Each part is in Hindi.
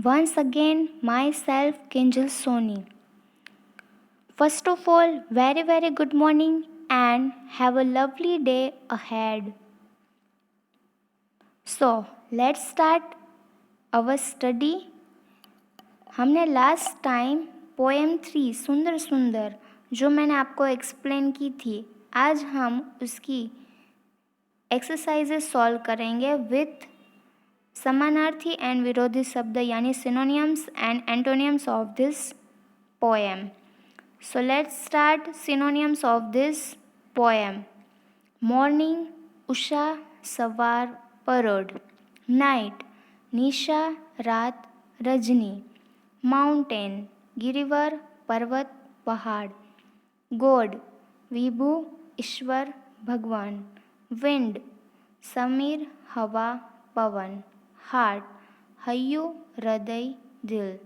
Once again, myself Kinjal Soni. First of all, very good morning and have a lovely day ahead. So, let's start our study. हमने लास्ट टाइम पोएम 3 सुंदर सुंदर जो मैंने आपको एक्सप्लेन की थी, आज हम उसकी एक्सरसाइजेस सॉल्व करेंगे विथ समानार्थी एंड विरोधी शब्द यानी synonyms and एंटोनियम्स of this poem. So let's start synonyms of this poem. Morning, Usha, सवार, परोढ़. Night, निशा, रात, रजनी. Mountain, गिरिवर, पर्वत, पहाड़. God, विभु, ईश्वर, भगवान. Wind, समीर, हवा, पवन. Heart, हय्यू, हृदय, दिल.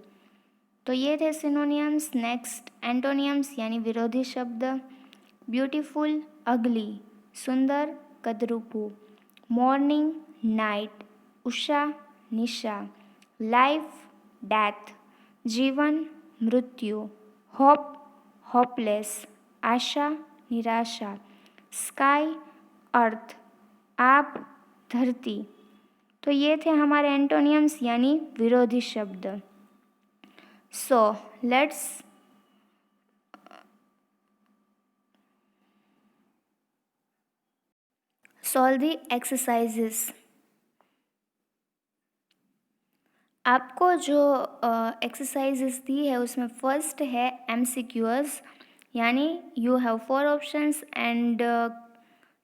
तो ये थे सिनोनियम्स. नेक्स्ट एंटोनियम्स यानी विरोधी शब्द. ब्यूटीफुल, अगली, सुंदर, कदरूपू. मॉर्निंग, नाइट, उषा, निशा. लाइफ, डेथ, जीवन, मृत्यु. होप, होपलेस, आशा, निराशा. स्काई, अर्थ, आप, धरती. तो ये थे हमारे एंटोनियम्स यानी विरोधी शब्द. So let's solve the exercises. आपको जो एक्सरसाइजेस दी है उसमें फर्स्ट है MCQs यानी you have 4 options and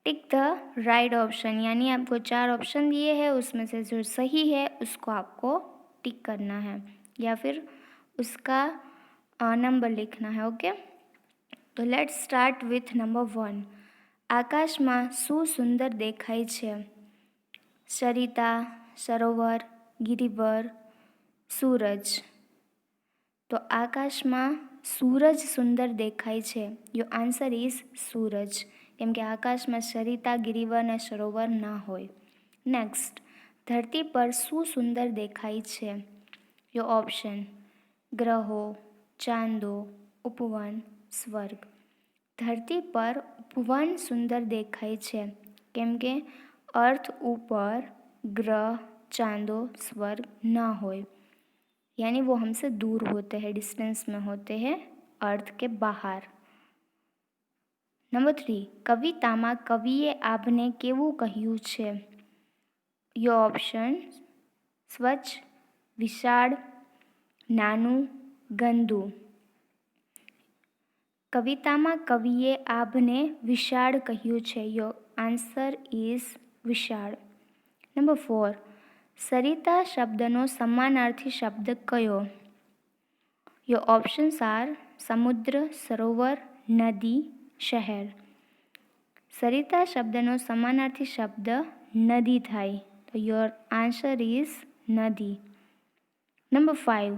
tick the right option यानी आपको 4 ऑप्शन दिए हैं, उसमें से जो सही है उसको आपको टिक करना है या फिर उसका नंबर लिखना है. ओके, तो लेट्स स्टार्ट विथ नंबर 1. આકાશમાં શું સુંદર દેખાય છે? સરિતા, સરોવર, ગિરિવર, સૂરજ. તો આકાશમાં સૂરજ સુંદર દેખાય છે. યોર આન્સર ઇઝ સૂરજ, કેમ કે આકાશમાં સરિતા, ગિરિવર અને સરોવર ના હોય. નેક્સ્ટ, ધરતી પર શું સુંદર દેખાય છે? યોર ઓપ્શન ગ્રહો, ચાંદો, ઉપવન, સ્વર્ગ. ધરતી પર ઉપવન સુંદર દેખાય છે કેમ કે अर्थ ऊपर, ग्रह, चांदो, स्वर्ग ना होए यानी वो हमसे दूर होते हैं, डिस्टेंस में होते हैं, अर्थ के बाहर. नंबर 3, कविताમાં કવિએ આપને કેવું કહ્યું છે? યોર ઓપ્શન સ્વચ્છ, વિશાળ, નાનું, ગંદુ. કવિતામાં કવિએ આભને વિશાળ કહ્યું છે. યોર આન્સર ઇઝ વિશાળ. નંબર 4, સરિતા શબ્દનો સમાનાર્થી શબ્દ કયો? યોર ઓપ્શન્સ આર સમુદ્ર, સરોવર, નદી, શહેર. સરિતા શબ્દનો સમાનાર્થી શબ્દ નદી થાય, તો યોર આન્સર ઇઝ નદી. નંબર 5,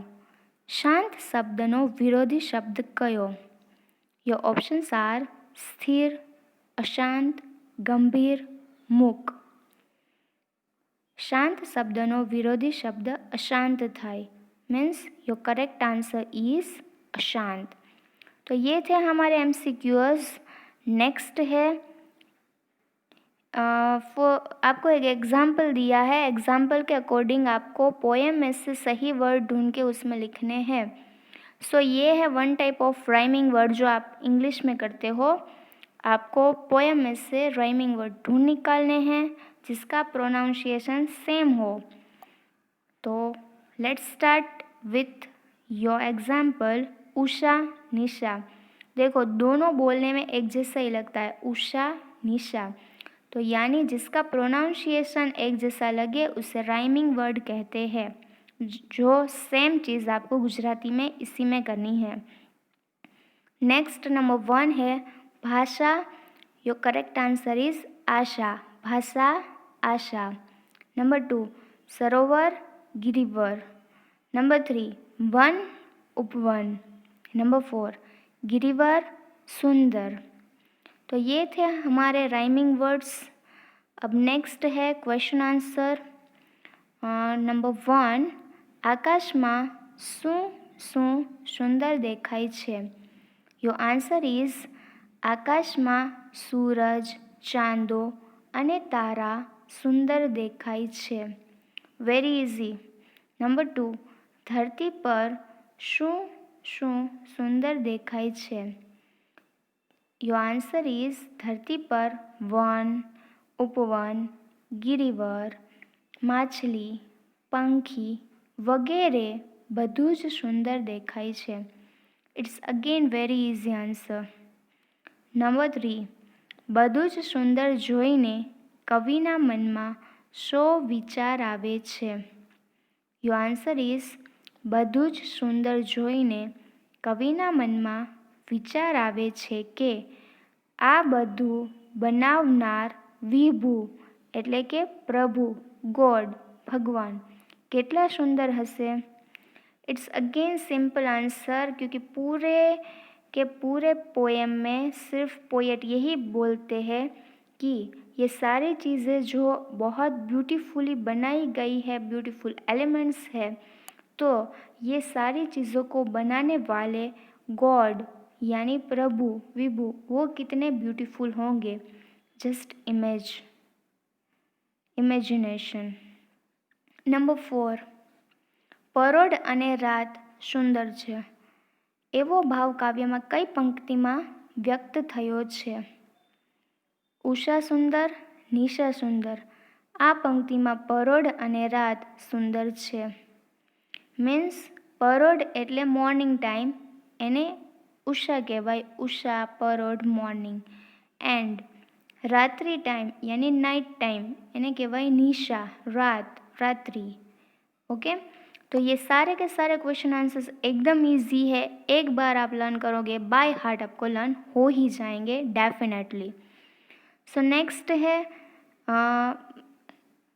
શાંત શબ્દનો વિરોધી શબ્દ કયો? યોર ઓપ્શન્સ આર સ્થિર, અશાંત, ગંભીર, મૂક. શાંત શબ્દનો વિરોધી શબ્દ અશાંત થાય, means your correct answer is अशांत. तो ये थे हमारे MCQs. नेक्स्ट है आपको एक एग्जाम्पल दिया है. एग्जाम्पल के अकॉर्डिंग आपको पोएम में से सही वर्ड ढूंढ के उसमें लिखने हैं. सो ये है one type of rhyming word जो आप इंग्लिश में करते हो. आपको पोएम में से राइमिंग वर्ड ढूंढ निकालने हैं जिसका प्रोनाउंसिएशन सेम हो. तो let's start with your example. Usha, Nisha. देखो दोनों बोलने में एक जैसा ही लगता है, उषा, निशा. तो यानी जिसका प्रोनाउंसिएशन एक जैसा लगे उसे राइमिंग वर्ड कहते हैं. जो सेम चीज़ आपको गुजराती में इसी में करनी है. नेक्स्ट नंबर 1 है भाषा. योर करेक्ट आंसर इज आशा. भाषा, आशा. नंबर 2, सरोवर, गिरिवर. नंबर 3, वन, उपवन. नंबर 4, गिरिवर, सुंदर. तो ये थे हमारे राइमिंग वर्ड्स. अब नेक्स्ट है क्वेश्चन आंसर. नंबर 1, આકાશમાં શું શું સુંદર દેખાય છે? યોર આન્સર ઇઝ આકાશમાં સૂરજ, ચાંદો અને તારા સુંદર દેખાય છે. Very easy. નંબર 2, ધરતી પર શું શું સુંદર દેખાય છે? યોર આન્સર ઇઝ ધરતી પર વન, ઉપવન, ગિરિવર, માછલી, પંખી વગેરે બધું જ સુંદર દેખાય છે. It's again very easy answer. Number 3, બધું જ સુંદર જોઈને કવિના મનમાં શો વિચાર આવે છે? યોર આન્સર ઇઝ બધું જ સુંદર જોઈને કવિના મનમાં વિચાર આવે છે કે આ બધું બનાવનાર વિભુ એટલે કે પ્રભુ, ગોડ, भगवान कितना सुंदर हसे. इट्स अगेन सिंपल आंसर, क्योंकि पूरे के पूरे पोएम में सिर्फ पोएट यही बोलते हैं कि ये सारी चीज़ें जो बहुत ब्यूटीफुली बनाई गई है, ब्यूटीफुल एलिमेंट्स है, तो ये सारी चीज़ों को बनाने वाले गॉड यानी प्रभु विभु वो कितने ब्यूटीफुल होंगे. Just imagination. નંબર 4, પરોઢ અને રાત સુંદર છે એવો ભાવ કાવ્યમાં કઈ પંક્તિમાં વ્યક્ત થયો છે? ઉષા સુંદર, નિશા સુંદર. આ પંક્તિમાં પરોઢ અને રાત સુંદર છે. મીન્સ પરોઢ એટલે મોર્નિંગ ટાઈમ, એને ઉષા કહેવાય. ઉષા, પરોઢ, મોર્નિંગ. એન્ડ રાત્રિ ટાઈમ યાની નાઇટ ટાઈમ એને કહેવાય નિશા, रात, रात्रि. ओके, तो ये सारे के सारे क्वेश्चन आंसर्स एकदम इजी है. एक बार आप लर्न करोगे बाय हार्ट आपको लर्न हो ही जाएंगे डेफिनेटली. सो नेक्स्ट है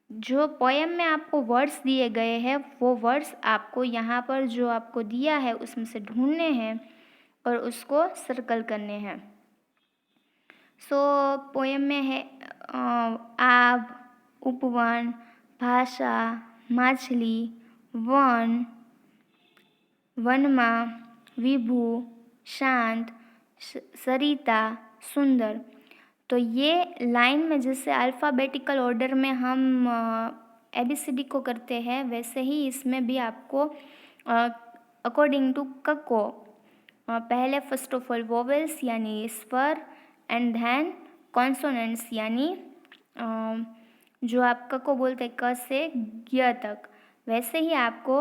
जो पोएम में आपको वर्ड्स दिए गए हैं वो वर्ड्स आपको यहाँ पर जो आपको दिया है उसमें से ढूंढने हैं और उसको सर्कल करने हैं. सो पोएम में है आब, उपवन, भाषा, माछली, वन, वनमा, विभू, शांत, सरिता, सुंदर. तो ये लाइन में जैसे अल्फ़ाबेटिकल ऑर्डर में हम ABCD को करते हैं वैसे ही इसमें भी आपको अकॉर्डिंग टू कको पहले फर्स्ट ऑफ ऑल वोवेल्स यानी स्वर एंड देन कॉन्सोनेंट्स यानी जो आप क को बोलते हैं क से ज्ञ तक, वैसे ही आपको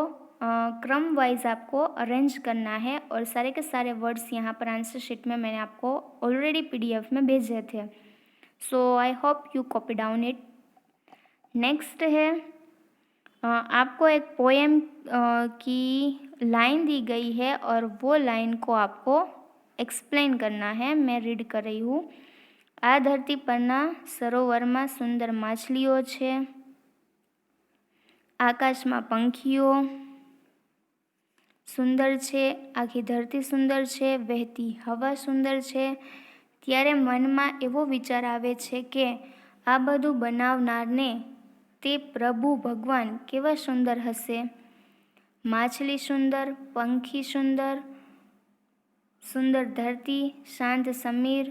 क्रम वाइज आपको अरेंज करना है. और सारे के सारे वर्ड्स यहाँ पर आंसर शीट में मैंने आपको ऑलरेडी PDF में भेजे थे. So I hope you copy down it. Next है आपको एक पोएम की लाइन दी गई है और वो लाइन को आपको एक्सप्लेन करना है. मैं रीड कर रही हूँ. आ धरती पરના સરોવરમાં સુંદર માછલીઓ છે, આકાશમાં પંખીઓ સુંદર છે, આખી ધરતી સુંદર છે, વહેતી હવા સુંદર છે. ત્યારે મનમાં એવો વિચાર આવે છે કે આ બધું બનાવનારને તે પ્રભુ ભગવાન કેવા સુંદર હશે. માછલી સુંદર, પંખી સુંદર, સુંદર ધરતી, શાંત સમીર,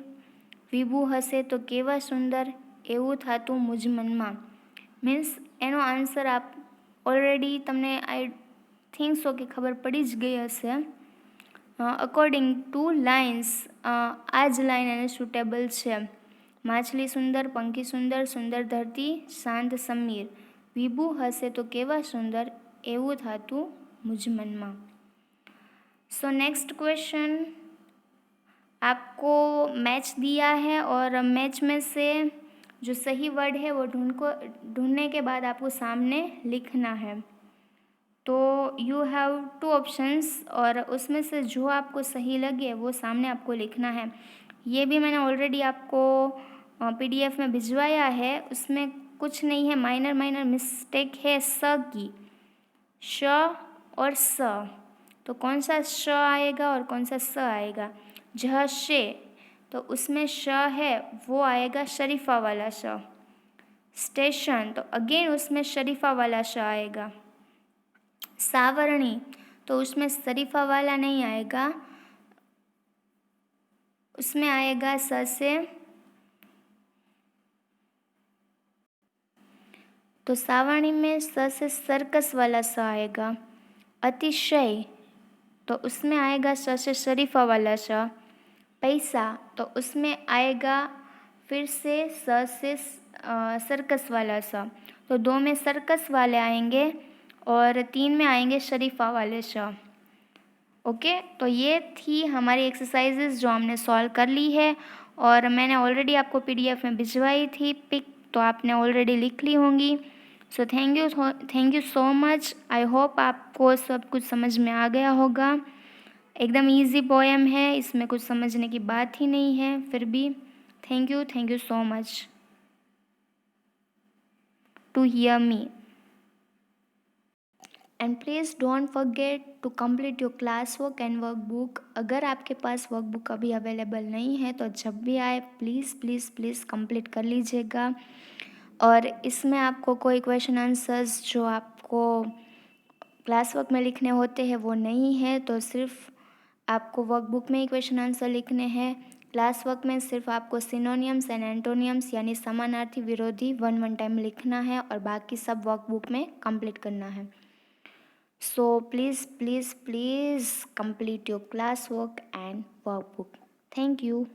વિભુ હશે તો કેવા સુંદર એવું થાતું મુજ મનમાં. મીન્સ એનો આન્સર આપ ઓલરેડી તમને આઈ થિંક સો કે ખબર પડી જ ગઈ હશે. અકોર્ડિંગ ટુ લાઇન્સ આ જ લાઇન એને સુટેબલ છે. માછલી સુંદર, પંખી સુંદર, સુંદર ધરતી, શાંત સમીર, વિભુ હશે તો કેવા સુંદર એવું થાતું મુજ મનમાં. सो नेक्स्ट क्वेश्चन आपको मैच दिया है और मैच में से जो सही वर्ड है वो ढूंढने के बाद आपको सामने लिखना है. तो यू हैव 2 ऑप्शंस और उसमें से जो आपको सही लगे वो सामने आपको लिखना है. ये भी मैंने ऑलरेडी आपको PDF में भिजवाया है. उसमें कुछ नहीं है, माइनर मिस्टेक है स की, श और स. तो कौन सा श आएगा और कौन सा स आएगा? जह शे तो उसमें श है वो आएगा शरीफा वाला श. स्टेशन तो अगेन उसमें शरीफा वाला श आएगा. सावरणी, तो उसमें शरीफा वाला नहीं आएगा, उसमें आएगा स से, तो सावरणी में स से सर्कस वाला स आएगा। अतिशय, तो उसमें आएगा स से शरीफा वाला स। पैसा, तो उसमें आएगा फिर से स से सर्कस वाला स। तो 2 में सर्कस वाले आएंगे और 3 में आएंगे शरीफा वाले श। ओके, तो ये थी हमारी एक्सरसाइजेज जो हमने सॉल्व कर ली है, और मैंने ऑलरेडी आपको पीडीएफ में भिजवाई थी पिक, तो आपने ऑलरेडी लिख ली होंगी। So thank you so much. I hope आपको सब कुछ समझ में आ गया होगा। एकदम इजी पोएम है, इसमें कुछ समझने की बात ही नहीं है। फिर भी thank you so much to hear me. And please don't forget to complete your classwork and workbook. अगर आपके पास वर्क बुक अभी अवेलेबल नहीं है तो जब भी आए प्लीज़ प्लीज़ प्लीज़ कंप्लीट कर लीजिएगा। और इसमें आपको कोई क्वेश्चन आंसर्स जो आपको क्लास वर्क में लिखने होते हैं वो नहीं है, तो सिर्फ आपको वर्कबुक में ही क्वेश्चन आंसर लिखने हैं। क्लास वर्क में सिर्फ आपको सिनोनियम्स एंड एंटोनियम्स यानी समानार्थी विरोधी वन टाइम लिखना है, और बाकी सब वर्कबुक में कंप्लीट करना है। So please complete your classwork and workbook. Thank you.